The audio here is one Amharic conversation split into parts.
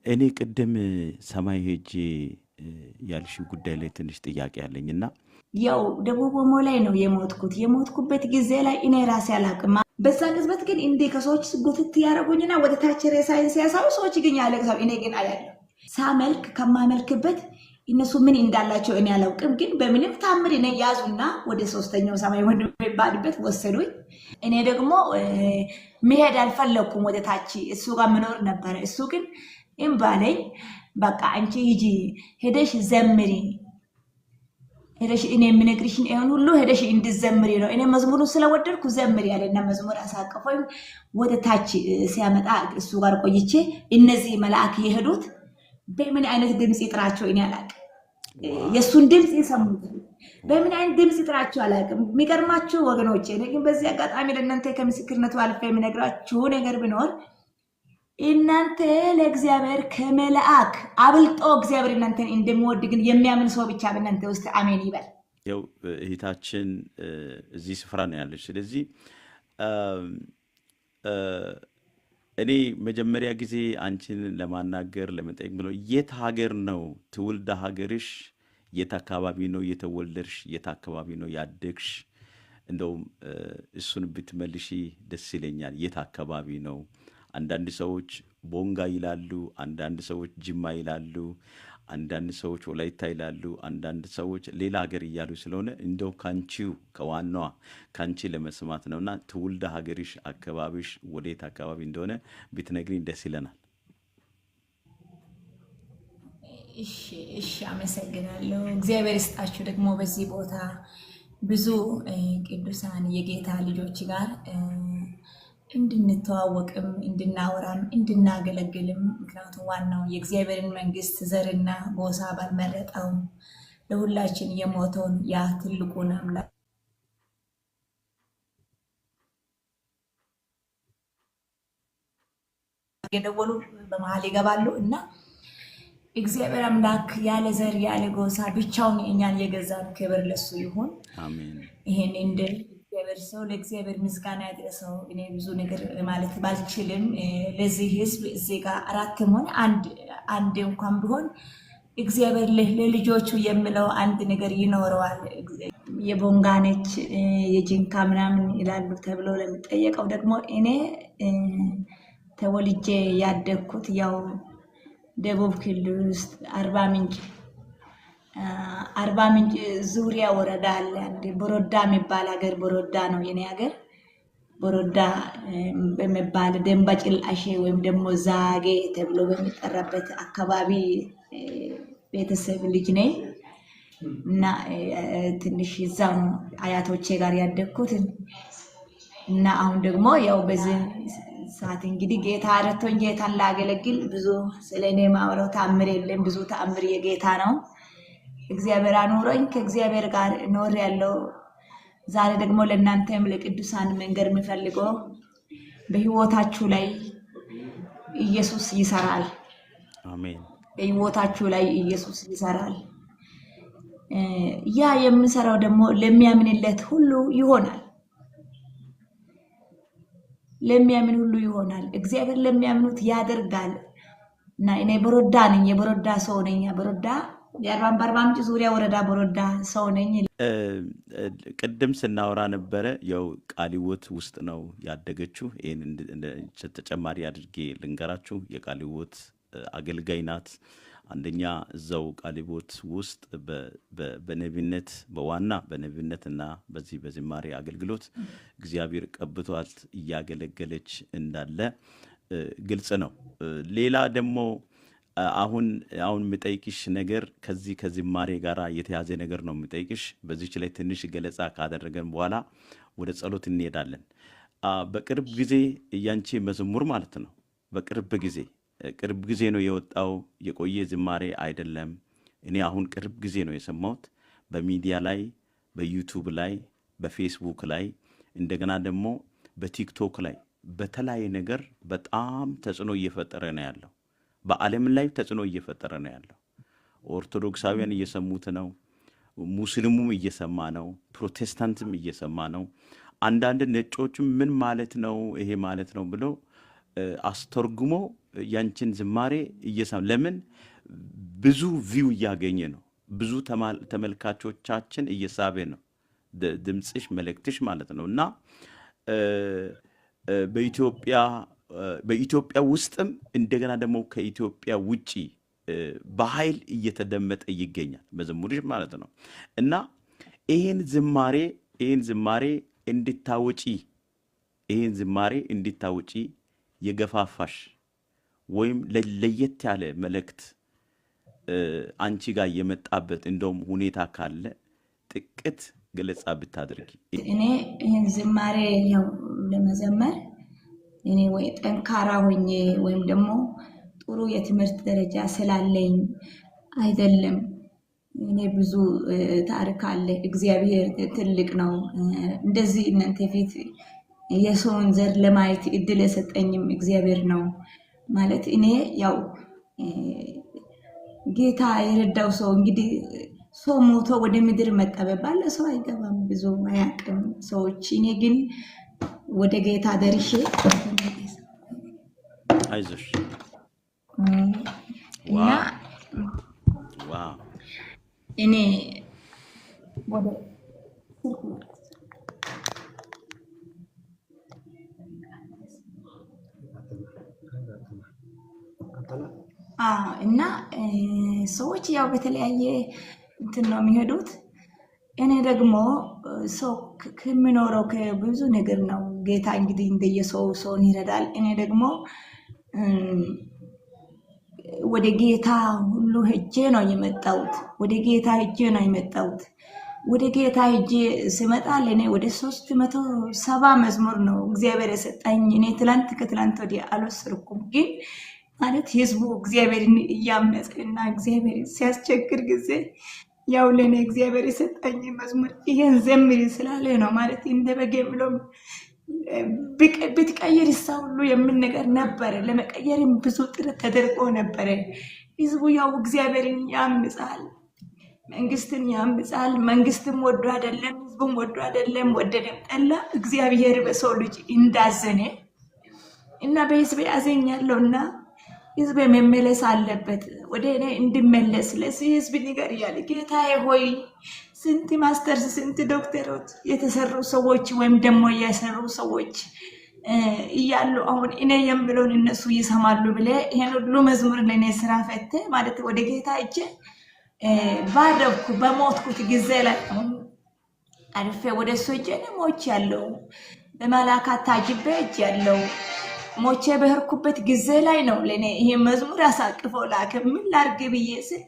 እኔ ቅድም ሰማይ ሄጄ ያልሽው ጉዳይ ላይ ትንሽ ጥያቄ አለኝና ያው ደቡብ ኦሞ ላይ ነው የሞትኩበት ጊዜ ላይ እኔ ራሴ አላቅም። በዛ ቅጽበት ግን እንዴ ከሰዎች ጉትት ያደረጉኝና ወደ ታች ሬሳይን ሲያሳዩ ሰዎች ግን ያለቅሳሉ። እኔ ግን አያለሁ ሳመልክ ከማመልክበት እነሱ ምን እንዳላቸው እኔ አላውቅም። ግን በምንም ታምር እኔ ያዙና ወደ ሶስተኛው ሰማይ ወደሚባልበት ወሰዱኝ። እኔ ደግሞ መሄድ አልፈለኩም ወደ ታች፣ እሱ ጋር መኖር ነበረ። እሱ ግን እምባለኝ በቃ አንቺ ሂጂ ሄደሽ ዘምሪ፣ ሄደሽ እኔ የምነግርሽን ይሄን ሁሉ ሄደሽ እንድዘምሪ ነው። እኔ መዝሙሩን ስለወደድኩ ዘምሪ ያለና መዝሙር አሳቀፈኝ። ወደ ታች ሲያመጣ እሱ ጋር ቆይቼ እነዚህ መልአክ የሄዱት በምን አይነት ድምጽ ይጥራቸው እኔ አላቅም። የሱን ድምጽ የሰሙት በምን አይነት ድምጽ ይጥራቸው አላቅም። የሚገርማችሁ ወገኖቼ፣ እኔ ግን በዚህ አጋጣሚ ለእናንተ ከምስክርነቱ አልፌ የምነግራችሁ ነገር ቢኖር እናንተ ለእግዚአብሔር ከመልአክ አብልጦ እግዚአብሔር እናንተን እንደሚወድ ግን የሚያምን ሰው ብቻ በእናንተ ውስጥ አሜን ይበል። ያው እህታችን እዚህ ስፍራ ነው ያለች። ስለዚህ እኔ መጀመሪያ ጊዜ አንቺን ለማናገር ለመጠየቅ ብሎ የት ሀገር ነው ትውልደ ሀገርሽ? የት አካባቢ ነው የተወለድሽ? የት አካባቢ ነው ያደግሽ? እንደውም እሱን ብትመልሺ ደስ ይለኛል። የት አካባቢ ነው? አንዳንድ ሰዎች ቦንጋ ይላሉ፣ አንዳንድ ሰዎች ጅማ ይላሉ፣ አንዳንድ ሰዎች ወላይታ ይላሉ፣ አንዳንድ ሰዎች ሌላ ሀገር እያሉ ስለሆነ እንደው ካንቺው ከዋናዋ ካንቺ ለመስማት ነውና ትውልደ ሀገርሽ አካባቢሽ ወዴት አካባቢ እንደሆነ ብትነግሪኝ ደስ ይለናል። እሺ አመሰግናለሁ። እግዚአብሔር ይስጣችሁ። ደግሞ በዚህ ቦታ ብዙ ቅዱሳን የጌታ ልጆች ጋር እንድንተዋወቅም እንድናወራም እንድናገለግልም፣ ምክንያቱም ዋናው የእግዚአብሔርን መንግስት ዘርና ጎሳ ባልመረጠው ለሁላችን የሞተውን ያ ትልቁን አምላክ የደወሉ በመሀል ይገባሉ እና እግዚአብሔር አምላክ ያለ ዘር ያለ ጎሳ ብቻውን እኛን የገዛን ክብር ለሱ ይሁን። አሜን። ይሄን እንደ እግዚአብሔር ሰው ለእግዚአብሔር ምስጋና ያድረሰው። እኔ ብዙ ነገር ማለት ባልችልም ለዚህ ህዝብ እዚህ ጋር አራትም ሆነ አንድ እንኳን ቢሆን እግዚአብሔር ለልጆቹ የሚለው አንድ ነገር ይኖረዋል። የቦንጋነች የጂንካ ምናምን ይላሉ ተብሎ ለሚጠየቀው ደግሞ እኔ ተወልጄ ያደግኩት ያው ደቡብ ክልል ውስጥ አርባ ምንጭ ዙሪያ ወረዳ አለ። አንድ ቦሮዳ የሚባል ሀገር ቦሮዳ ነው የኔ ሀገር። ቦሮዳ በሚባል ደንባ ጭልአሼ ወይም ደግሞ ዛጌ ተብሎ በሚጠራበት አካባቢ ቤተሰብ ልጅ ነኝ እና ትንሽ እዛው ነው አያቶቼ ጋር ያደግኩት እና አሁን ደግሞ ያው በዚህ ሰዓት እንግዲህ ጌታ ረድቶኝ ጌታን ላገለግል ብዙ ስለኔ ማውራው ተአምር የለም። ብዙ ተአምር የጌታ ነው። እግዚአብሔር አኖረኝ ከእግዚአብሔር ጋር ኖር ያለው። ዛሬ ደግሞ ለእናንተም ለቅዱሳን መንገር የሚፈልገው በህይወታችሁ ላይ ኢየሱስ ይሰራል። አሜን። በህይወታችሁ ላይ ኢየሱስ ይሰራል። ያ የምንሰራው ደግሞ ለሚያምንለት ሁሉ ይሆናል። ለሚያምን ሁሉ ይሆናል። እግዚአብሔር ለሚያምኑት ያደርጋል። እና እኔ ቦሮዳ ነኝ፣ የቦሮዳ ሰው ነኝ። ቦሮዳ የአርባ ምንጭ ዙሪያ ወረዳ ቦሮዳ ሰው ነኝ። ቅድም ስናወራ ነበረ ያው ቃሊዎት ውስጥ ነው ያደገችው። ይህን ተጨማሪ አድርጌ ልንገራችሁ። የቃሊዎት አገልጋይ ናት። አንደኛ እዛው ቃሊዎት ውስጥ በነቢነት በዋና በነቢነትና በዚህ በዝማሬ አገልግሎት እግዚአብሔር ቀብቷት እያገለገለች እንዳለ ግልጽ ነው። ሌላ ደግሞ አሁን የምጠይቅሽ ነገር ከዚህ ከዝማሬ ጋር የተያዘ ነገር ነው የምጠይቅሽ። በዚች ላይ ትንሽ ገለጻ ካደረገን በኋላ ወደ ጸሎት እንሄዳለን። በቅርብ ጊዜ ያንቺ መዝሙር ማለት ነው ቅርብ ጊዜ ነው የወጣው፣ የቆየ ዝማሬ አይደለም። እኔ አሁን ቅርብ ጊዜ ነው የሰማሁት። በሚዲያ ላይ በዩቲዩብ ላይ በፌስቡክ ላይ እንደገና ደግሞ በቲክቶክ ላይ በተለያየ ነገር በጣም ተጽዕኖ እየፈጠረ ነው ያለው። በዓለም ላይ ተጽዕኖ እየፈጠረ ነው ያለው። ኦርቶዶክሳውያን እየሰሙት ነው፣ ሙስሊሙም እየሰማ ነው፣ ፕሮቴስታንትም እየሰማ ነው። አንዳንድ ነጮችም ምን ማለት ነው ይሄ ማለት ነው ብለው አስተርጉሞ ያንቺን ዝማሬ እየሰማ ለምን ብዙ ቪው እያገኘ ነው፣ ብዙ ተመልካቾቻችን እየሳበ ነው ድምፅሽ መልእክትሽ ማለት ነው። እና በኢትዮጵያ ውስጥም እንደገና ደግሞ ከኢትዮጵያ ውጪ በኃይል እየተደመጠ ይገኛል መዝሙርሽ ማለት ነው። እና ይሄን ዝማሬ እንድታወጪ የገፋፋሽ ወይም ለየት ያለ መልእክት አንቺ ጋር የመጣበት እንደውም ሁኔታ ካለ ጥቂት ገለጻ ብታደርጊ። እኔ ይህን ዝማሬ ያው ለመዘመር እኔ ወይ ጠንካራ ሆኜ ወይም ደግሞ ጥሩ የትምህርት ደረጃ ስላለኝ አይደለም። እኔ ብዙ ታሪክ አለ። እግዚአብሔር ትልቅ ነው። እንደዚህ እናንተ ፊት የሰውን ዘር ለማየት እድል የሰጠኝም እግዚአብሔር ነው ማለት እኔ ያው ጌታ የረዳው ሰው እንግዲህ ሰው ሞቶ ወደ ምድር መጣ በባለ ሰው አይገባም፣ ብዙ አያውቅም ሰዎች። እኔ ግን ወደ ጌታ ደርሼ አይዞሽ እና እኔ ወደ እና ሰዎች ያው በተለያየ እንትን ነው የሚሄዱት። እኔ ደግሞ ሰው ከሚኖረው ከብዙ ነገር ነው። ጌታ እንግዲህ እንደየሰው ሰውን ይረዳል። እኔ ደግሞ ወደ ጌታ ሁሉ ሄጄ ነው የመጣሁት። ወደ ጌታ ሄጄ ስመጣ ለእኔ ወደ 370 መዝሙር ነው እግዚአብሔር የሰጠኝ። እኔ ከትላንት ወዲያ አልወሰድኩም ግን ማለት ህዝቡ እግዚአብሔርን እያመፀ እና እግዚአብሔር ሲያስቸግር ጊዜ ያው ለኔ እግዚአብሔር የሰጠኝ መዝሙር ይሄን ዘምሪ ስላለ ነው ማለት እንደ በጌ ብሎ ብትቀይር ይሳው ሁሉ የምን ነገር ነበር። ለመቀየርም ብዙ ጥረት ተደርጎ ነበር። ህዝቡ ያው እግዚአብሔርን ያምጻል፣ መንግስትን ያምጻል። መንግስትም ወዶ አይደለም፣ ህዝቡም ወዶ አይደለም። ወደደም ጠላ እግዚአብሔር በሰው ልጅ እንዳዘነ እና በህዝብ ያዘኛለውና ህዝብ መመለስ አለበት። ወደ እኔ እንድመለስ ለዚህ ህዝብ ንገር እያለ ጌታዬ ሆይ ስንት ማስተርስ ስንት ዶክተሮች የተሰሩ ሰዎች ወይም ደግሞ እያሰሩ ሰዎች እያሉ አሁን እኔ የምለውን እነሱ ይሰማሉ ብለህ ይሄን ሁሉ መዝሙር ለእኔ ስራ ፈተ ማለት ወደ ጌታ እጄ ባረብኩ በሞትኩት ጊዜ ላይ አልፌ ወደ እሱ እጄ ሞች ያለው በመላካት ታጅቤ እጅ ያለው ሞቼ በህርኩበት ጊዜ ላይ ነው ለኔ ይሄ መዝሙር አሳቅፎ ላከ። ምን ላርግ ብዬ ስል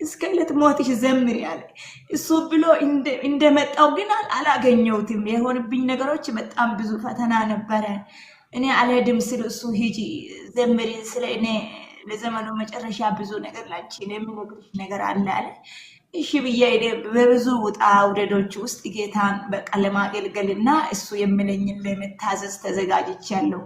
እስከ ዕለት ሞትሽ ዘምሪ ያለ እሱ ብሎ እንደመጣው ግን አላገኘሁትም። የሆንብኝ ነገሮች በጣም ብዙ ፈተና ነበረ። እኔ አልሄድም ስል እሱ ሂጂ ዘምሪ ስለ እኔ ለዘመኑ መጨረሻ ብዙ ነገር ላንቺ የምነግርሽ ነገር አለ አለ። እሺ ብዬ በብዙ ውጣ ውረዶች ውስጥ ጌታን በቃ ለማገልገልና እሱ የሚለኝን ለመታዘዝ ተዘጋጅቻለሁ።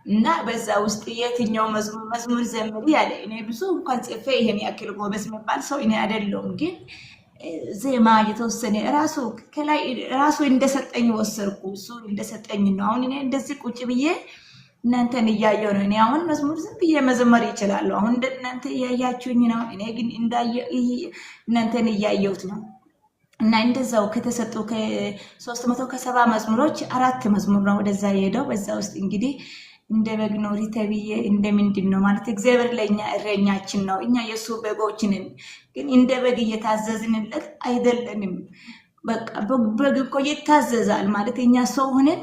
እና በዛ ውስጥ የትኛው መዝሙር ዘምሪ ያለ እኔ ብዙ እንኳን ጽፌ ይሄን ያክል ጎበዝ መባል ሰው እኔ አይደለሁም። ግን ዜማ የተወሰነ ራሱ እንደሰጠኝ ወሰርኩ። እሱ እንደሰጠኝ ነው። አሁን እኔ እንደዚህ ቁጭ ብዬ እናንተን እያየሁ ነው። እኔ አሁን መዝሙር ዝም ብዬ መዘመር ይችላሉ። አሁን እናንተ እያያችሁኝ ነው። እኔ ግን እናንተን እያየሁት ነው። እና እንደዛው ከተሰጡ ከ370 መዝሙሮች 4 መዝሙር ነው ወደዛ የሄደው። በዛ ውስጥ እንግዲህ እንደ በግ ኖሪ ተብዬ እንደምንድን ነው ማለት እግዚአብሔር ለእኛ እረኛችን ነው። እኛ የእሱ በጎች ነን። ግን እንደ በግ እየታዘዝንለት አይደለንም። በቃ በግ እኮ ይታዘዛል ማለት እኛ ሰው ሆነን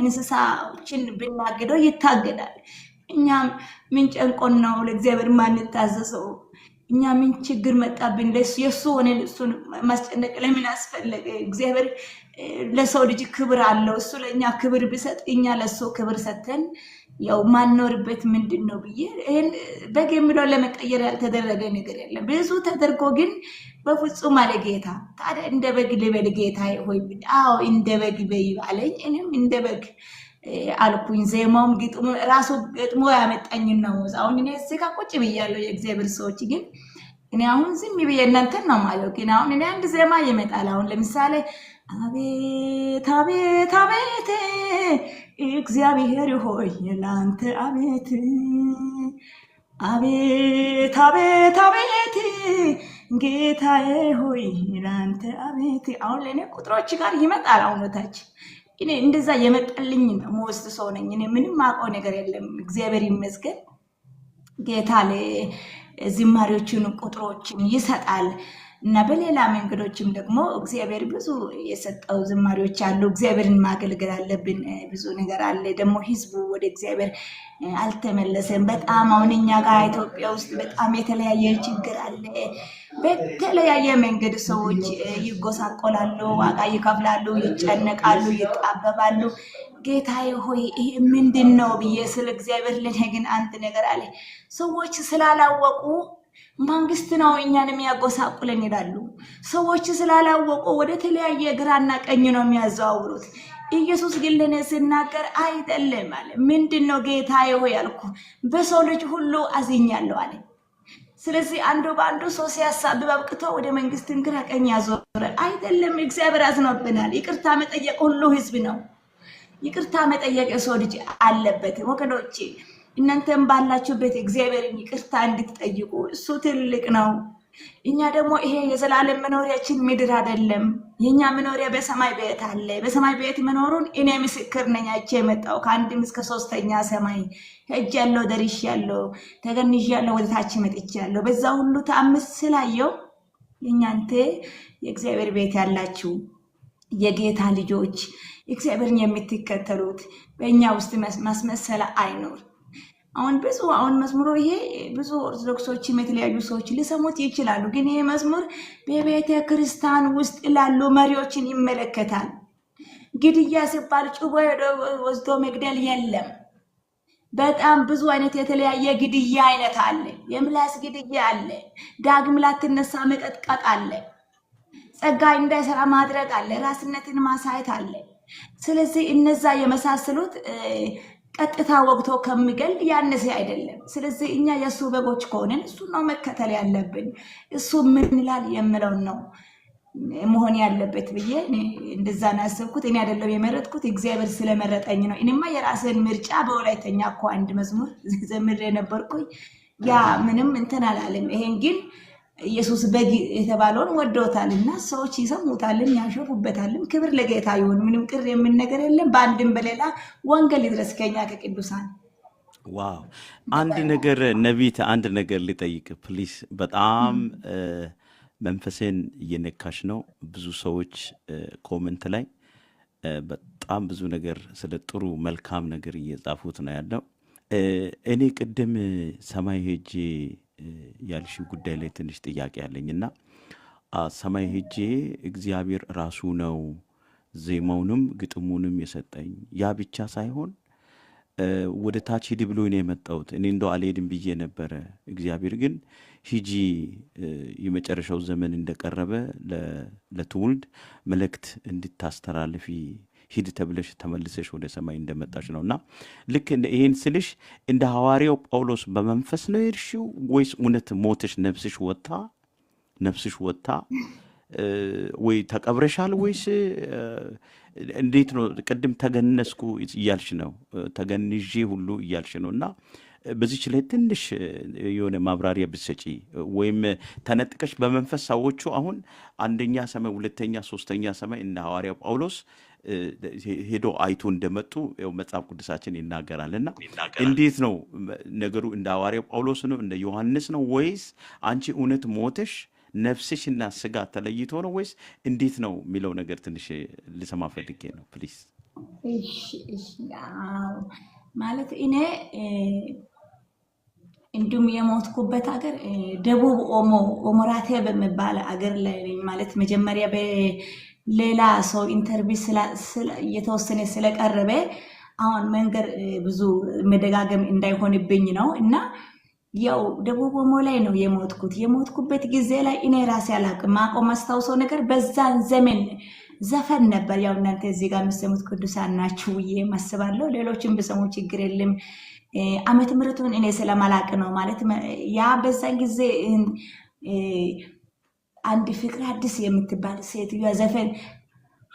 እንስሳዎችን ብናግደው ይታገዳል። እኛ ምን ጨንቆን ነው ለእግዚአብሔር ማንታዘዘው? እኛ ምን ችግር መጣብን? የእሱ ሆነን እሱን ማስጨነቅ ለምን አስፈለገ? እግዚአብሔር ለሰው ልጅ ክብር አለው። እሱ ለእኛ ክብር ቢሰጥ እኛ ለእሱ ክብር ሰተን ያው ማንኖርበት ምንድን ነው ብዬ ይህን በግ የሚለው ለመቀየር ያልተደረገ ነገር የለም። ብዙ ተደርጎ ግን በፍጹም አለ ጌታ። ታዲያ እንደ በግ ልበል ጌታ ሆይ? አዎ እንደ በግ በይ አለኝ። እኔም እንደ በግ አልኩኝ። ዜማውም ግጥሙ ራሱ ገጥሞ ያመጣኝ ነው። አሁን እኔ እዚህ ጋር ቁጭ ብያለሁ። የእግዚአብሔር ሰዎች ግን እኔ አሁን ዝም ብዬ እናንተን ነው ማለት ግን አሁን እኔ አንድ ዜማ ይመጣል። አሁን ለምሳሌ አቤት አቤት አቤት እግዚአብሔር ሆይ ላንተ አቤት አቤት አቤት አቤት ጌታዬ ሆይ ላንተ አቤት። አሁን ለእኔ ቁጥሮች ጋር ይመጣል አሁኖታች እኔ እንደዛ የመጣልኝ ነው መወስድ ሰው ነኝ። እኔ ምንም አውቀው ነገር የለም። እግዚአብሔር ይመስገን። ጌታ ለዝማሬዎችን ቁጥሮችን ይሰጣል እና በሌላ መንገዶችም ደግሞ እግዚአብሔር ብዙ የሰጠው ዝማሬዎች አሉ። እግዚአብሔርን ማገልገል አለብን። ብዙ ነገር አለ። ደግሞ ህዝቡ ወደ እግዚአብሔር አልተመለሰም። በጣም አሁን እኛ ጋር ኢትዮጵያ ውስጥ በጣም የተለያየ ችግር አለ። በተለያየ መንገድ ሰዎች ይጎሳቆላሉ፣ ዋጋ ይከፍላሉ፣ ይጨነቃሉ፣ ይጣበባሉ። ጌታዬ ሆይ ይሄ ምንድን ነው ብዬ ስለ እግዚአብሔር ለኔ ግን አንድ ነገር አለ። ሰዎች ስላላወቁ መንግስት ነው እኛን የሚያጎሳቁለን ይላሉ። ሰዎች ስላላወቁ ወደ ተለያየ ግራና ቀኝ ነው የሚያዘዋውሩት። ኢየሱስ ግን ለኔ ሲናገር አይደለም አለ። ምንድን ነው ጌታዬ ሆይ አልኩ። በሰው ልጅ ሁሉ አዝኛለሁ አለ። ስለዚህ አንዱ በአንዱ ሰው ሲያሳብብ አብቅቶ ወደ መንግስትን ግራ ቀኝ ያዞረ አይደለም። እግዚአብሔር አዝኖብናል። ይቅርታ መጠየቅ ሁሉ ህዝብ ነው። ይቅርታ መጠየቅ የሰው ልጅ አለበት። ወገኖቼ እናንተም ባላችሁበት እግዚአብሔርን ይቅርታ እንድትጠይቁ እሱ ትልቅ ነው። እኛ ደግሞ ይሄ የዘላለም መኖሪያችን ምድር አይደለም። የኛ መኖሪያ በሰማይ ቤት አለ። በሰማይ ቤት መኖሩን እኔ ምስክር ነኝ። አይቼ የመጣው ከአንድም እስከ 3ኛ ሰማይ ሄጃለሁ፣ ደርሻለሁ፣ ተገንዣለሁ፣ ወደ ታች መጥቻለሁ። በዛ ሁሉ ተአምር ስላየው እናንተ የእግዚአብሔር ቤት ያላችሁ የጌታ ልጆች እግዚአብሔርን የምትከተሉት በእኛ ውስጥ ማስመሰል አይኖር። አሁን መዝሙሩ ይሄ ብዙ ኦርቶዶክሶችም የተለያዩ ሰዎች ሊሰሙት ይችላሉ። ግን ይሄ መዝሙር በቤተ ክርስቲያን ውስጥ ላሉ መሪዎችን ይመለከታል። ግድያ ሲባል ጩቦ ወስዶ መግደል የለም። በጣም ብዙ አይነት የተለያየ ግድያ አይነት አለ። የምላስ ግድያ አለ። ዳግም ላትነሳ መቀጥቀጥ አለ። ጸጋ እንዳይሰራ ማድረግ አለ። ራስነትን ማሳየት አለ። ስለዚህ እነዛ የመሳሰሉት ቀጥታ ወግቶ ከሚገል ያነሰ አይደለም። ስለዚህ እኛ የእሱ በጎች ከሆነን እሱ ነው መከተል ያለብን። እሱ ምን ይላል የምለውን ነው መሆን ያለበት ብዬ እንደዛ ነው ያሰብኩት። እኔ አይደለም የመረጥኩት፣ እግዚአብሔር ስለመረጠኝ ነው። እኔማ የራስን ምርጫ በወላይተኛ እኮ አንድ መዝሙር ዘምሬ ነበርኩኝ። ያ ምንም እንትን አላለም። ይሄን ግን ኢየሱስ በግ የተባለውን ወደውታልና ሰዎች ይሰሙታልን፣ ያሸፉበታልን። ክብር ለጌታ ይሁን። ምንም ቅር የምን ነገር የለም። በአንድም በሌላ ወንጌል ይድረስ ከኛ ከቅዱሳን። ዋው! አንድ ነገር ነቢት፣ አንድ ነገር ሊጠይቅ ፕሊስ። በጣም መንፈሴን እየነካሽ ነው። ብዙ ሰዎች ኮመንት ላይ በጣም ብዙ ነገር ስለ ጥሩ መልካም ነገር እየጻፉት ነው ያለው። እኔ ቅድም ሰማይ ሄጄ ያልሽው ጉዳይ ላይ ትንሽ ጥያቄ ያለኝና ሰማይ ሄጄ እግዚአብሔር ራሱ ነው ዜማውንም ግጥሙንም የሰጠኝ። ያ ብቻ ሳይሆን ወደ ታች ሂድ ብሎ ነው የመጣሁት። እኔ እንደው አልሄድም ብዬ ነበረ። እግዚአብሔር ግን ሂጂ፣ የመጨረሻው ዘመን እንደቀረበ ለትውልድ መልእክት እንድታስተላልፊ ሂድ ተብለሽ ተመልሰሽ ወደ ሰማይ እንደመጣሽ ነውና ልክ ይሄን ስልሽ እንደ ሐዋርያው ጳውሎስ በመንፈስ ነው የሄድሽው ወይስ እውነት ሞተሽ ነፍስሽ ወጣ ወይ ተቀብረሻል ወይስ እንዴት ነው? ቅድም ተገነስኩ እያልሽ ነው፣ ተገንዤ ሁሉ እያልሽ ነው። እና በዚች ላይ ትንሽ የሆነ ማብራሪያ ብትሰጪ፣ ወይም ተነጥቀሽ በመንፈስ ሰዎቹ አሁን አንደኛ ሰማይ፣ ሁለተኛ፣ ሶስተኛ ሰማይ እንደ ሐዋርያው ጳውሎስ ሄዶ አይቶ እንደመጡ መጽሐፍ ቅዱሳችን ይናገራልና እንዴት ነው ነገሩ? እንደ ሐዋርያው ጳውሎስ ነው እንደ ዮሐንስ ነው ወይስ አንቺ እውነት ሞተሽ ነፍስሽና ስጋ ተለይቶ ነው ወይስ እንዴት ነው የሚለው ነገር ትንሽ ልሰማ ፈልጌ ነው ፕሊዝ። ማለት እኔ እንዲሁም የሞትኩበት ሀገር ደቡብ ኦሞራቴ በሚባል አገር ላይ ማለት መጀመሪያ በሌላ ሰው ኢንተርቪው እየተወሰነ ስለቀረበ አሁን መንገር ብዙ መደጋገም እንዳይሆንብኝ ነው እና ያው ደቡብ ኦሞ ላይ ነው የሞትኩበት ጊዜ ላይ እኔ ራሴ አላቅም። ማቆም አስታውሰው ነገር በዛን ዘመን ዘፈን ነበር። ያው እናንተ እዚህ ጋር የምትሰሙት ቅዱሳን ናችሁ ብዬ ማስባለሁ። ሌሎችም ቢሰሙ ችግር የለም። ዓመተ ምሕረቱን እኔ ስለማላቅ ነው ማለት ያ በዛን ጊዜ አንድ ፍቅር አዲስ የምትባል ሴትዮዋ ዘፈን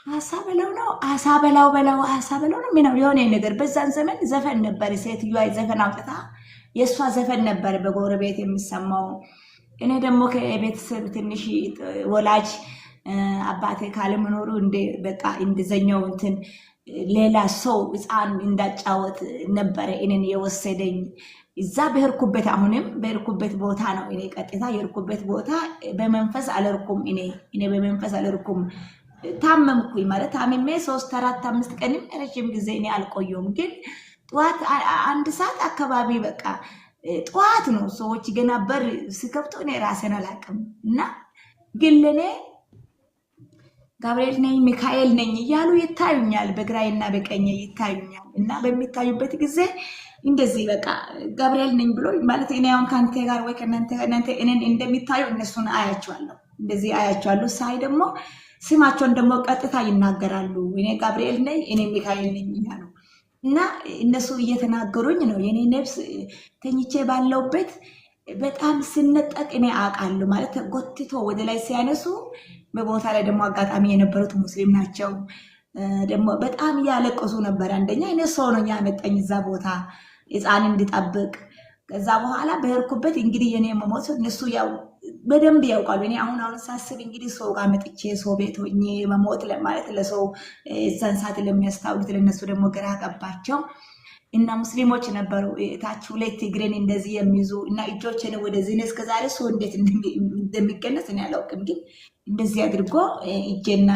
አሳ በላው ነው ምነው የሆነ ነገር በዛን ዘመን ዘፈን ነበር። ሴትዮዋ ዘፈን አውጥታ የእሷ ዘፈን ነበር በጎረቤት የሚሰማው። እኔ ደግሞ ከቤተሰብ ትንሽ ወላጅ አባቴ ካለመኖሩ በቃ እንደዘኛው እንትን ሌላ ሰው ሕፃን እንዳጫወት ነበረ እኔን የወሰደኝ። እዛ በሄድኩበት አሁንም በሄድኩበት ቦታ ነው እኔ ቀጥታ የሄድኩበት ቦታ በመንፈስ አልሄድኩም። እኔ በመንፈስ አልሄድኩም። ታመምኩኝ ማለት ታምሜ 3 4 5 ቀንም ረጅም ጊዜ እኔ አልቆየሁም። ግን ጠዋት 1 ሰዓት አካባቢ በቃ ጠዋት ነው ሰዎች ገና በር ሲከፍቱ እኔ ራሴን አላውቅም። እና ግን ለኔ ገብርኤል ነኝ ሚካኤል ነኝ እያሉ ይታዩኛል፣ በግራይና በቀኝ ይታዩኛል። እና በሚታዩበት ጊዜ እንደዚህ በቃ ገብርኤል ነኝ ብሎ ማለት እኔ አሁን ካንተ ጋር ወይ ከናንተ እኔን እንደሚታዩ እነሱን አያቸዋለሁ፣ እንደዚህ አያቸዋለሁ። ሳይ ደግሞ ስማቸውን ደግሞ ቀጥታ ይናገራሉ። እኔ ገብርኤል ነኝ እኔ ሚካኤል ነኝ ይላሉ። እና እነሱ እየተናገሩኝ ነው የኔ ነፍስ ተኝቼ ባለውበት በጣም ስነጠቅ እኔ አውቃለሁ ማለት ጎትቶ ወደ ላይ ሲያነሱ በቦታ ላይ ደግሞ አጋጣሚ የነበሩት ሙስሊም ናቸው። ደግሞ በጣም እያለቀሱ ነበር። አንደኛ እኔ ሰው ነው ያመጣኝ እዛ ቦታ ሕፃን እንድጠብቅ። ከዛ በኋላ በሄድኩበት እንግዲህ የኔ መሞት እነሱ ያው በደንብ ያውቃሉ። እኔ አሁን ሳስብ እንግዲህ ሰው ጋር መጥቼ ሰው ቤት ሆኜ መሞት ማለት ለሰው እዛን ሰዓት ለሚያስታውሉት ለነሱ ደግሞ ግራ ገባቸው። እና ሙስሊሞች ነበሩ ታች 2 እግሬን እንደዚህ የሚይዙ እና እጆቼን ወደዚህ ነው። እስከዛሬ ሰው እንዴት እንደሚገነስ እኔ አላውቅም። ግን እንደዚህ አድርጎ እጄና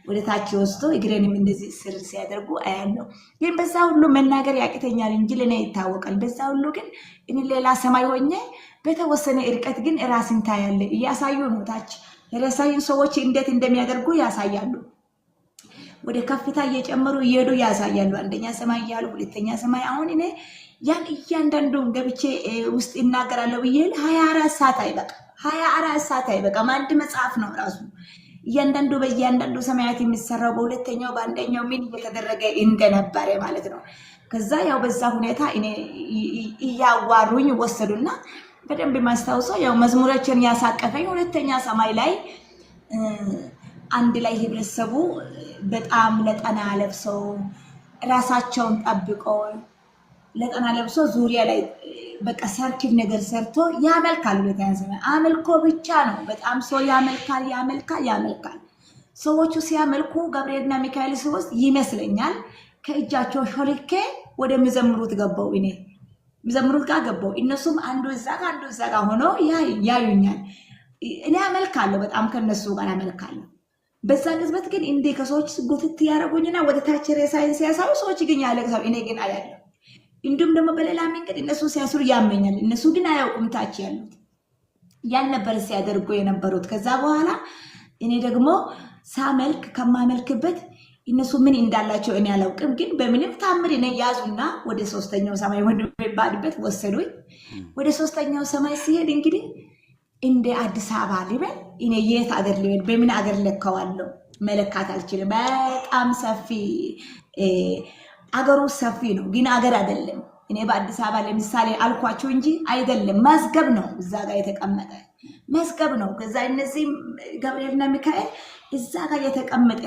ወደ ታች ወስዶ እግሬንም እንደዚህ ስር ሲያደርጉ አያለው። ግን በዛ ሁሉ መናገር ያቅተኛል እንጂ ለኔ ይታወቃል። በዛ ሁሉ ግን እኔ ሌላ ሰማይ ሆኜ በተወሰነ እርቀት ግን ራስን ታያለ እያሳዩ ነው። ታች ራሳዩን ሰዎች እንዴት እንደሚያደርጉ ያሳያሉ። ወደ ከፍታ እየጨመሩ እየሄዱ ያሳያሉ። አንደኛ ሰማይ እያሉ 2ኛ ሰማይ። አሁን እኔ ያን እያንዳንዱን ገብቼ ውስጥ ይናገራለሁ ብዬ 24 ሰዓት አይበቃ 24 ሰዓት አይበቃም። አንድ መጽሐፍ ነው ራሱ እያንዳንዱ በእያንዳንዱ ሰማያት የሚሰራው በ2ኛው በ1ኛው ምን እየተደረገ እንደነበረ ማለት ነው። ከዛ ያው በዛ ሁኔታ እኔ እያዋሩኝ ወሰዱና በደንብ ማስታወሰው ያው መዝሙሮችን ያሳቀፈኝ 2ኛ ሰማይ ላይ አንድ ላይ ህብረተሰቡ በጣም ለጠና ለብሰው ራሳቸውን ጠብቀው ለጠና ለብሰው ዙሪያ ላይ በቃ ሰርኪፍ ነገር ሰርቶ ያመልካል። ለታንሰ አመልኮ ብቻ ነው። በጣም ሰው ያመልካል። ሰዎቹ ሲያመልኩ ገብርኤልና ሚካኤል ሲወስድ ይመስለኛል ከእጃቸው ሾልኬ ወደ ሚዘምሩት ገባው። እኔ ሚዘምሩት ጋር ገባው። እነሱም አንዱ እዛ ጋር ሆኖ ያዩኛል። እኔ አመልካለሁ፣ በጣም ከነሱ ጋር አመልካለሁ። በዛ ግዝበት ግን እንዴ ከሰዎች ጉትት ያረጉኝና ወደ ታች ሬሳይን ሲያሳዩ ሰዎች ግን ያለቅሳሉ፣ እኔ ግን አያለሁ። እንዲሁም ደግሞ በሌላ መንገድ እነሱ ሲያስሩ ያመኛል። እነሱ ግን አያውቁም ታች ያሉት ያን ነበር ሲያደርጉ የነበሩት። ከዛ በኋላ እኔ ደግሞ ሳመልክ ከማመልክበት እነሱ ምን እንዳላቸው እኔ አላውቅም። ግን በምንም ታምር እኔ ያዙና ወደ 3ኛው ሰማይ ወደሚባልበት ወሰዱኝ። ወደ 3ኛው ሰማይ ሲሄድ እንግዲህ እንደ አዲስ አበባ ልበል እኔ የት አገር ልበል በምን አገር ለካዋለሁ መለካት አልችልም። በጣም ሰፊ አገሩ ሰፊ ነው፣ ግን አገር አይደለም። እኔ በአዲስ አበባ ለምሳሌ አልኳቸው እንጂ አይደለም። መዝገብ ነው እዛ ጋር የተቀመጠ መዝገብ ነው። ከዛ እነዚህ ገብርኤልና ሚካኤል እዛ ጋር የተቀመጠ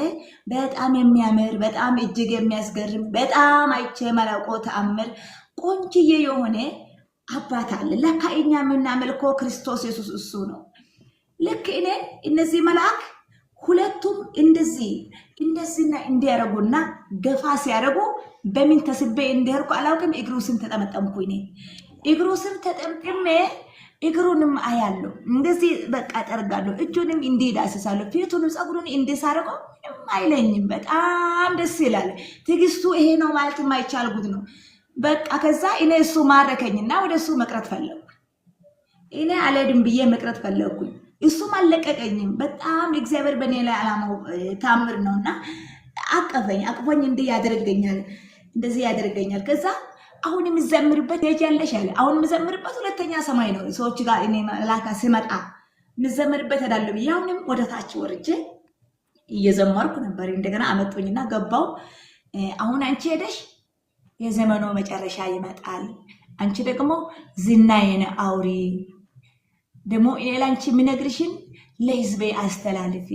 በጣም የሚያምር በጣም እጅግ የሚያስገርም በጣም አይቼ መላቆ ተአምር ቆንጅዬ የሆነ አባት አለ። ለካ እኛ የምናመልከው ክርስቶስ ኢየሱስ እሱ ነው። ልክ እኔ እነዚህ መልአክ ሁለቱም እንደዚህና እንዲያረጉና ገፋ ሲያረጉ በምን ተስቤ እንዲያርኩ አላውቅም። እግሩ ስም ተጠመጠምኩ። እኔ እግሩ ስም ተጠምጥሜ እግሩንም አያለሁ። እንደዚህ በቃ ጠርጋለሁ። እጁንም እንዲዳስሳለሁ። ፊቱንም ጸጉሩን እንዲሳረቀው አይለኝም። በጣም ደስ ይላል። ትዕግስቱ ይሄ ነው ማለት የማይቻል ጉድ ነው። በቃ ከዛ እኔ እሱ ማረከኝና ወደ እሱ መቅረት ፈለኩ። እኔ አልሄድም ብዬ መቅረት ፈለኩኝ። እሱም አልለቀቀኝም። በጣም እግዚአብሔር በእኔ ላይ ዓላማው ታምር ነውና አቅፎኝ እንዲህ ያደርገኛል፣ እንደዚህ ያደርገኛል። ከዛ አሁን የምዘምርበት ሄጃለሽ አለ። አሁን የምዘምርበት 2ኛ ሰማይ ነው። ሰዎች ጋር እኔ መላካ ሲመጣ የምዘምርበት እሄዳለሁ ብዬ አሁንም ወደ ታች ወርጄ እየዘመርኩ ነበር። እንደገና አመጡኝና ገባው። አሁን አንቺ ሄደሽ የዘመኑ መጨረሻ ይመጣል፣ አንቺ ደግሞ ዝናዬን አውሪ፣ ደግሞ ላንቺ የምነግርሽን ለህዝቤ አስተላልፊ።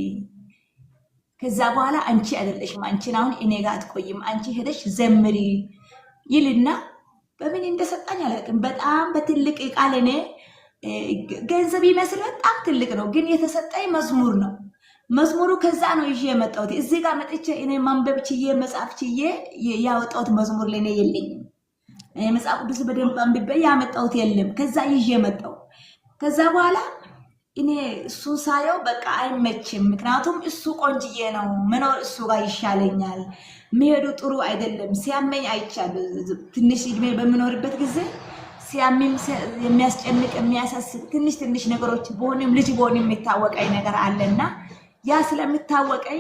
ከዛ በኋላ አንቺ አይደለሽም አንቺን አሁን እኔ ጋር አትቆይም አንቺ ሄደሽ ዘምሪ ይልና በምን እንደሰጣኝ አላውቅም። በጣም በትልቅ ቃል እኔ ገንዘብ ይመስል በጣም ትልቅ ነው፣ ግን የተሰጠኝ መዝሙር ነው። መዝሙሩ ከዛ ነው ይዤ የመጣሁት። እዚህ ጋር መጥቼ እኔ ማንበብ ችዬ መጻፍ ችዬ ያወጣሁት መዝሙር ለኔ የለኝም። መጽሐፍ ቅዱስ በደንብ አንብቤ ያመጣሁት የለም። ከዛ ይዤ መጣሁ። ከዛ በኋላ እኔ እሱ ሳየው በቃ አይመችም። ምክንያቱም እሱ ቆንጅዬ ነው፣ መኖር እሱ ጋር ይሻለኛል። መሄዱ ጥሩ አይደለም። ሲያመኝ አይቻለሁ። ትንሽ እድሜ በምኖርበት ጊዜ ሲያምም የሚያስጨንቅ የሚያሳስብ ትንሽ ነገሮች በሆነም ልጅ በሆነም የሚታወቀኝ ነገር አለና ያ ስለምታወቀኝ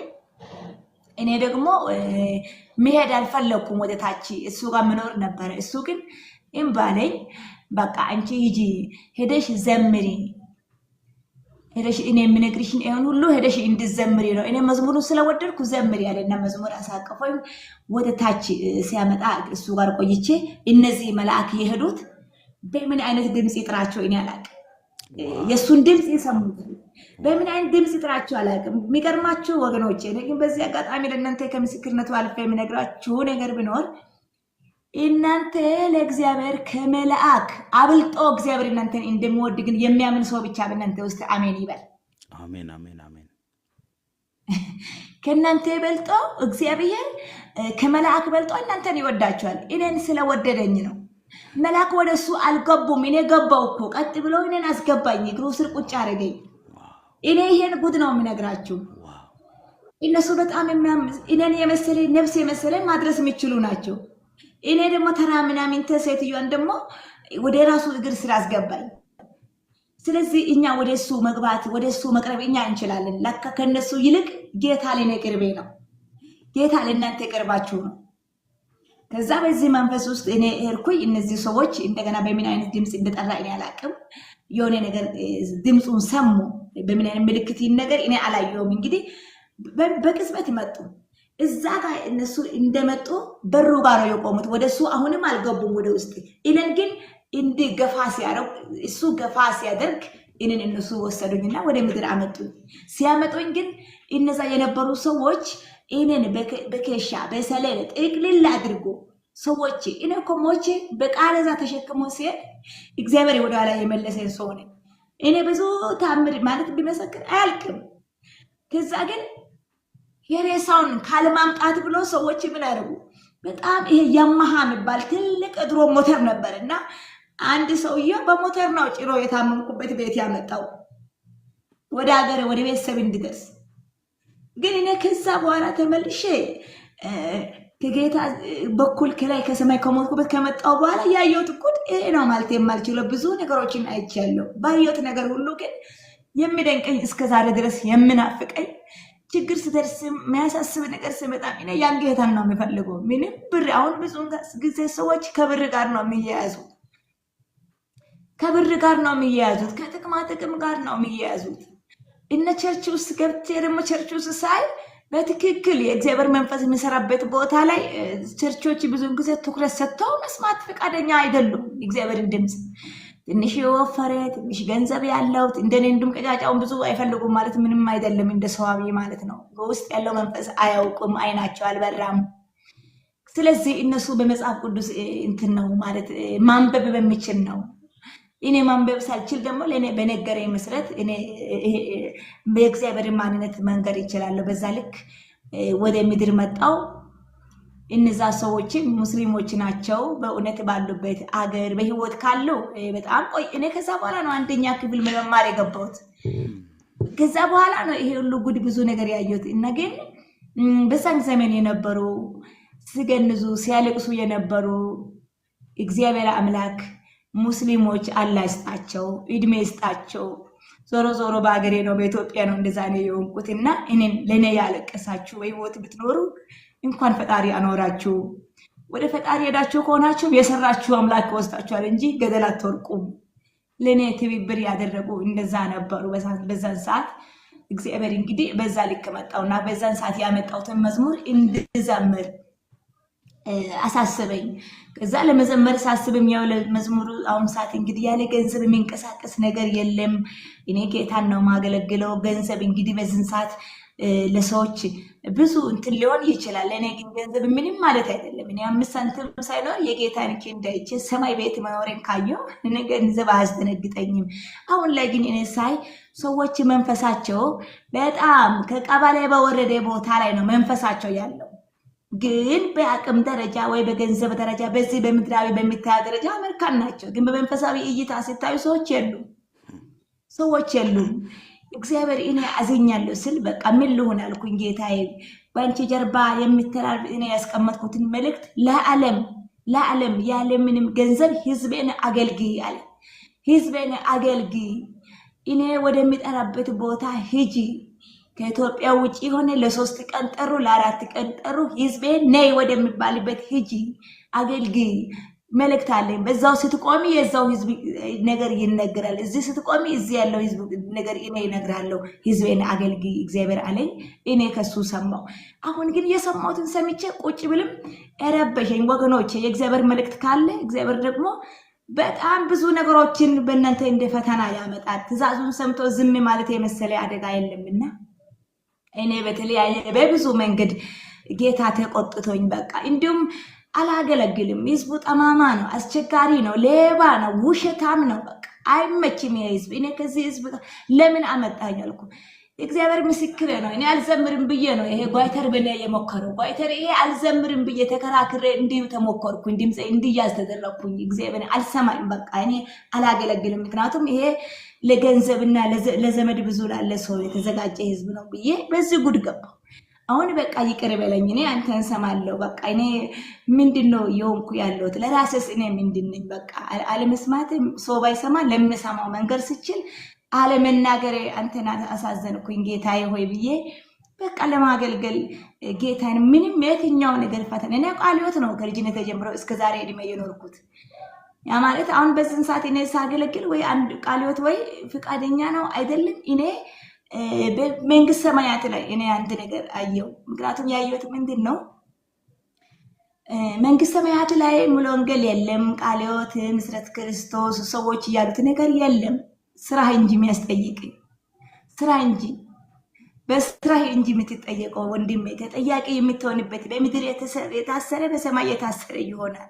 እኔ ደግሞ መሄድ አልፈለኩም ወደ ታች እሱ ጋር መኖር ነበረ። እሱ ግን እምባለኝ በቃ አንቺ ሂጂ ሄደሽ ዘምሪ ሄደሽ እኔ የምነግርሽን ይሄን ሁሉ ሄደሽ እንድዘምሪ ነው። እኔ መዝሙሩን ስለወደድኩ ዘምሪ ያለና መዝሙር አሳቀፈኝ። ወደ ታች ሲያመጣ እሱ ጋር ቆይቼ እነዚህ መልአክ የሄዱት በምን አይነት ድምጽ ይጥራቸው እኔ አላውቅም። የሱን ድምጽ ይሰሙት በምን አይነት ድምጽ ይጥራቸው አላውቅም። የሚገርማችሁ ወገኖቼ ግን በዚህ አጋጣሚ ለእናንተ ከምስክርነቱ አልፌ የምነግራችሁ ነገር ቢኖር እናንተ ለእግዚአብሔር ከመልአክ አብልጦ እግዚአብሔር እናንተን እንደሚወድ ግን የሚያምን ሰው ብቻ በእናንተ ውስጥ አሜን ይበል። አሜን አሜን አሜን። ከእናንተ በልጦ እግዚአብሔር ከመልአክ በልጦ እናንተን ይወዳችኋል። እኔን ስለወደደኝ ነው። መልአክ ወደሱ አልገቡም። እኔ ገባው እኮ ቀጥ ብሎ እኔን አስገባኝ፣ እግሩ ስር ቁጭ አደረገኝ። እኔ ይሄን ጉድ ነው የምነግራችሁ። እነሱ በጣም እኔን የመሰለ ነፍስ የመሰለ ማድረስ የሚችሉ ናቸው። እኔ ደግሞ ተራ ምናምን ሴትዮዋን ደግሞ ወደ ራሱ እግር ስር አስገባኝ። ስለዚህ እኛ ወደሱ መግባት ወደሱ መቅረብ እኛ እንችላለን። ለካ ከነሱ ይልቅ ጌታ ለኔ ቅርቤ ነው። ጌታ ለእናንተ ቅርባችሁ ነው። ከዛ በዚህ መንፈስ ውስጥ እኔ ሄድኩኝ። እነዚህ ሰዎች እንደገና በምን አይነት ድምጽ እንደጠራ እኔ አላውቅም። የሆነ ነገር ድምጹን ሰሙ። በምን አይነት ምልክት ነገር እኔ አላየሁም። እንግዲህ በቅጽበት መጡ። እዛ ጋር እነሱ እንደመጡ በሩ ጋር ነው የቆሙት። ወደሱ አሁንም አልገቡም ወደ ውስጥ። እኔን ግን እንደ ገፋ ሲያደርግ እሱ ገፋ ሲያደርግ እኔን እነሱ ወሰዱኝና ወደ ምድር አመጡኝ። ሲያመጡኝ ግን እነዛ የነበሩ ሰዎች እኔን በከሻ በሰሌን ጥቅልል አድርጎ ሰዎች እኔ እኮ ሞቼ በቃረዛ ተሸክሞ ሲሄድ እግዚአብሔር ወደ ኋላ የመለሰኝ ሰው ነኝ። እኔ ብዙ ታምር ማለት ቢመሰክር አያልቅም። ከዛ ግን የሬሳውን ካለማምጣት ብሎ ሰዎች ምን አደረጉ? በጣም ይሄ ያማሃ የሚባል ትልቅ ድሮ ሞተር ነበር እና አንድ ሰውዬ በሞተር ነው ጭሮ የታመምኩበት ቤት ያመጣው ወደ ሀገር ወደ ቤተሰብ እንድደርስ። ግን እኔ ከዛ በኋላ ተመልሼ ከጌታ በኩል ከላይ ከሰማይ ከሞትኩበት ከመጣው በኋላ ያየሁት ጉድ ይሄ ነው ማለት የማልችለው ብዙ ነገሮችን አይቻለሁ። ባየሁት ነገር ሁሉ ግን የሚደንቀኝ እስከዛሬ ድረስ የምናፍቀኝ ችግር ስደርስ የሚያሳስብ ነገር ሲመጣ እኔ ያን ጌታን ነው የሚፈልገው። ምንም ብር አሁን ብዙ ጊዜ ሰዎች ከብር ጋር ነው የሚያያዙት፣ ከብር ጋር ነው የሚያያዙት፣ ከጥቅማ ጥቅም ጋር ነው የሚያያዙት። እነ ቸርች ውስጥ ገብቼ ደግሞ ቸርች ውስጥ ሳይ በትክክል የእግዚአብሔር መንፈስ የሚሰራበት ቦታ ላይ ቸርቾች ብዙ ጊዜ ትኩረት ሰጥተው መስማት ፈቃደኛ አይደሉም። እግዚአብሔርን ድምፅ ትንሽ የወፈረ ትንሽ ገንዘብ ያለው እንደኔ እንዱም ቀጫጫውን ብዙ አይፈልጉም ማለት ምንም አይደለም። እንደ ሰዋቢ ማለት ነው። በውስጥ ያለው መንፈስ አያውቁም፣ አይናቸው አልበራም። ስለዚህ እነሱ በመጽሐፍ ቅዱስ እንትን ነው ማለት ማንበብ በሚችል ነው። እኔ ማንበብ ሳልችል ደግሞ ለኔ በነገረኝ መሰረት እኔ በእግዚአብሔር ማንነት መንገር ይችላል። በዛ ልክ ወደ ምድር መጣው። እነዛ ሰዎች ሙስሊሞች ናቸው። በእውነት ባሉበት አገር በህይወት ካሉ በጣም ቆይ። እኔ ከዛ በኋላ ነው አንደኛ ክፍል መማር የገባሁት። ከዛ በኋላ ነው ይሄ ሁሉ ጉድ ብዙ ነገር ያየሁት። እና ግን በዛን ዘመን የነበሩ ሲገንዙ ሲያለቅሱ የነበሩ እግዚአብሔር አምላክ ሙስሊሞች አላህ ይስጣቸው፣ እድሜ ይስጣቸው። ዞሮ ዞሮ በአገሬ ነው በኢትዮጵያ ነው እንደዛ ነው የሆንኩትና እኔን ለኔ ያለቀሳችሁ በህይወት ብትኖሩ እንኳን ፈጣሪ አኖራችሁ። ወደ ፈጣሪ ሄዳችሁ ከሆናችሁ የሰራችሁ አምላክ ወስጣችኋል እንጂ ገደል አትወርቁም። ለኔ ትብብር ያደረጉ እንደዛ ነበሩ። በዛን ሰዓት እግዚአብሔር እንግዲህ በዛ ልክ መጣውና በዛን ሰዓት ያመጣውትን መዝሙር እንድዘምር አሳሰበኝ። ከዛ ለመዘመር ሳስብም ያው ለመዝሙሩ አሁን ሰዓት እንግዲህ ያለ ገንዘብ የሚንቀሳቀስ ነገር የለም። እኔ ጌታን ነው ማገለግለው። ገንዘብ እንግዲህ በዚህን ሰዓት ለሰዎች ብዙ እንትን ሊሆን ይችላል። እኔ ግን ገንዘብ ምንም ማለት አይደለም። እኔ 5 ሳንቲም ሳይኖር የጌታን ክንድ አይቼ ሰማይ ቤት መኖሬን ካየሁ እኔ ገንዘብ አያስደነግጠኝም። አሁን ላይ ግን እኔ ሳይ ሰዎች መንፈሳቸው በጣም ከቀበሌ በወረደ ቦታ ላይ ነው መንፈሳቸው ያለው። ግን በአቅም ደረጃ ወይ በገንዘብ ደረጃ በዚህ በምድራዊ በሚታያ ደረጃ አሜሪካን ናቸው። ግን በመንፈሳዊ እይታ ሲታዩ ሰዎች የሉም። እግዚአብሔር እኔ አዝኛለሁ ስል በቃ ምን ልሆን አልኩኝ። ጌታዬ በአንቺ ጀርባ የምትላል እኔ ያስቀመጥኩትን መልእክት ለዓለም ያለምንም ገንዘብ ህዝቤን አገልግይ አለ። ህዝቤን አገልግይ፣ እኔ ወደሚጠራበት ቦታ ሂጂ። ከኢትዮጵያ ውጪ ሆነ ለ3 ቀን ጠሩ፣ ለ4 ቀን ጠሩ፣ ህዝቤ ነይ ወደሚባልበት ሂጂ አገልግይ መልእክት አለኝ። በዛው ስትቆሚ የዛው ህዝብ ነገር ይነገራል። እዚህ ስትቆሚ እዚህ ያለው ህዝብ ነገር እኔ ይነግራለሁ። ህዝቤን አገልግይ እግዚአብሔር አለኝ። እኔ ከሱ ሰማው። አሁን ግን የሰማሁትን ሰምቼ ቁጭ ብልም ረበሸኝ። ወገኖቼ የእግዚአብሔር መልእክት ካለ እግዚአብሔር ደግሞ በጣም ብዙ ነገሮችን በእናንተ እንደ ፈተና ያመጣል። ትእዛዙን ሰምቶ ዝም ማለት የመሰለ አደጋ የለምና እኔ በተለያየ በብዙ መንገድ ጌታ ተቆጥቶኝ በቃ እንዲሁም አላገለግልም። ህዝቡ ጠማማ ነው፣ አስቸጋሪ ነው፣ ሌባ ነው፣ ውሸታም ነው። በቃ አይመችም የህዝብ። እኔ ከዚህ ህዝብ ለምን አመጣኝ አልኩ። እግዚአብሔር ምስክሬ ነው። እኔ አልዘምርም ብዬ ነው ይሄ ጓይተር በኔ የሞከረው ጓይተር። ይሄ አልዘምርም ብዬ ተከራክሬ እንዲሁ ተሞከርኩኝ፣ ድምጼ እንዲያዝ ተደረኩኝ። እግዚአብሔር አልሰማኝ። በቃ እኔ አላገለግልም፣ ምክንያቱም ይሄ ለገንዘብና ለዘመድ ብዙ ላለ ሰው የተዘጋጀ ህዝብ ነው ብዬ በዚህ ጉድ ገባሁ። አሁን በቃ ይቅር በለኝ፣ እኔ አንተን ሰማለሁ። በቃ እኔ ምንድነው የሆንኩ ያለሁት? ለራስስ እኔ ምንድነኝ? በቃ አለመስማት ሰው ባይሰማ ለምሰማው መንገር ስችል አለመናገር አንተን አሳዘንኩኝ ጌታዬ ሆይ ብዬ በቃ ለማገልገል ጌታን ምንም የትኛው ነገር ፈተና እኔ ቃለ ሕይወት ነው ከልጅነት ጀምሮ እስከ ዛሬ እድሜ የኖርኩት። ያ ማለት አሁን በዚህ ሰዓት እኔ ሳገለግል ወይ አንድ ቃለ ሕይወት ወይ ፍቃደኛ ነው አይደለም። እኔ በመንግስት ሰማያት ላይ እኔ አንድ ነገር አየው። ምክንያቱም ያየሁት ምንድን ነው መንግስት ሰማያት ላይ ሙሉ ወንጌል የለም፣ ቃለ ሕይወት፣ ምስረት ክርስቶስ ሰዎች ያሉት ነገር የለም። ስራ እንጂ የሚያስጠይቅ ስራ እንጂ በስራ እንጂ የምትጠየቀው ወንድሜ ተጠያቂ የምትሆንበት በምድር የታሰረ በሰማይ የታሰረ ይሆናል።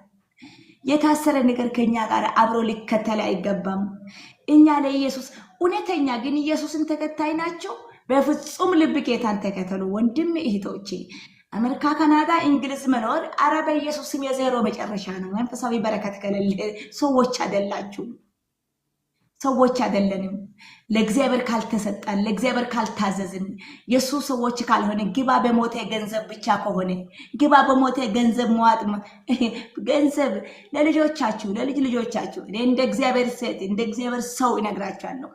የታሰረ ነገር ከኛ ጋር አብሮ ሊከተል አይገባም። እኛ ለኢየሱስ እውነተኛ ግን ኢየሱስን ተከታይ ናቸው። በፍጹም ልብ ጌታን ተከተሉ ወንድም እህቶቼ። አሜሪካ፣ ካናዳ፣ እንግሊዝ መኖር አረ በኢየሱስ ስም የዜሮ መጨረሻ ነው። መንፈሳዊ በረከት ከሌለ ሰዎች አይደላችሁ፣ ሰዎች አይደለንም። ለእግዚአብሔር ካልተሰጠን ለእግዚአብሔር ካልታዘዝን የሱ ሰዎች ካልሆነ ግባ በሞተ ገንዘብ ብቻ ከሆነ ግባ በሞተ ገንዘብ መዋጥ ገንዘብ ለልጆቻችሁ ለልጅ ልጆቻችሁ እንደ እግዚአብሔር ሴት እንደ እግዚአብሔር ሰው ይነግራችኋለሁ።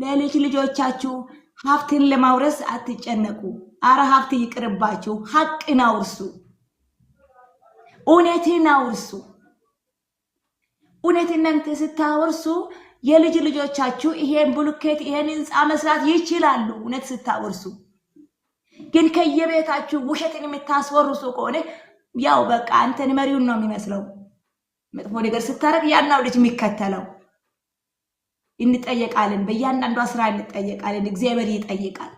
ለልጅ ልጆቻችሁ ሀብትን ለማውረስ አትጨነቁ። አረ ሀብት ይቅርባችሁ። ሐቅን አውርሱ፣ እውነትን አውርሱ። እውነትን እናንተ ስታወርሱ የልጅ ልጆቻችሁ ይሄን ብሎኬት ይሄን ህንፃ መስራት ይችላሉ። እውነት ስታወርሱ ግን ከየቤታችሁ ውሸትን የምታስወርሱ ከሆነ ያው በቃ አንተን መሪውን ነው የሚመስለው። መጥፎ ነገር ስታረግ ያናው ልጅ የሚከተለው። እንጠየቃለን፣ በእያንዳንዷ ስራ እንጠየቃለን። እግዚአብሔር ይጠይቃል።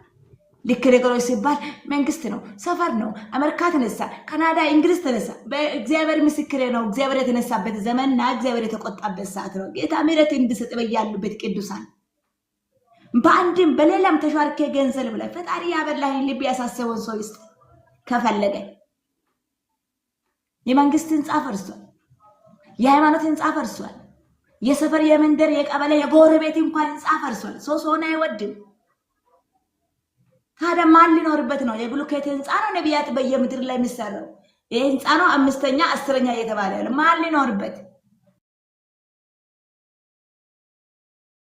ልክ ነገሮች ሲባል መንግስት ነው፣ ሰፈር ነው፣ አሜሪካ ተነሳ፣ ካናዳ፣ እንግሊዝ ተነሳ። በእግዚአብሔር ምስክሬ ነው። እግዚአብሔር የተነሳበት ዘመንና እግዚአብሔር የተቆጣበት ሰዓት ነው። ጌታ ምሕረት እንድሰጥ በያሉበት ቅዱሳን በአንድም በሌላም ተሻርኬ ገንዘብ ብለ ፈጣሪ ያበላህ ልብ ያሳሰበውን ሰው ይስጥ። ከፈለገ የመንግስት ህንጻ ፈርሷል፣ የሃይማኖት ህንጻ ፈርሷል፣ የሰፈር የመንደር የቀበሌ የጎረቤት እንኳን ህንጻ ፈርሷል። ሰው አይወድም። ታዲያ ማን ሊኖርበት ነው? የብሎኬት ህንጻ ነው ነቢያት በየምድር ላይ የሚሰራው ይሄ ህንጻ ነው። 5ኛ 10ኛ እየተባለ ያለ ማን ሊኖርበት?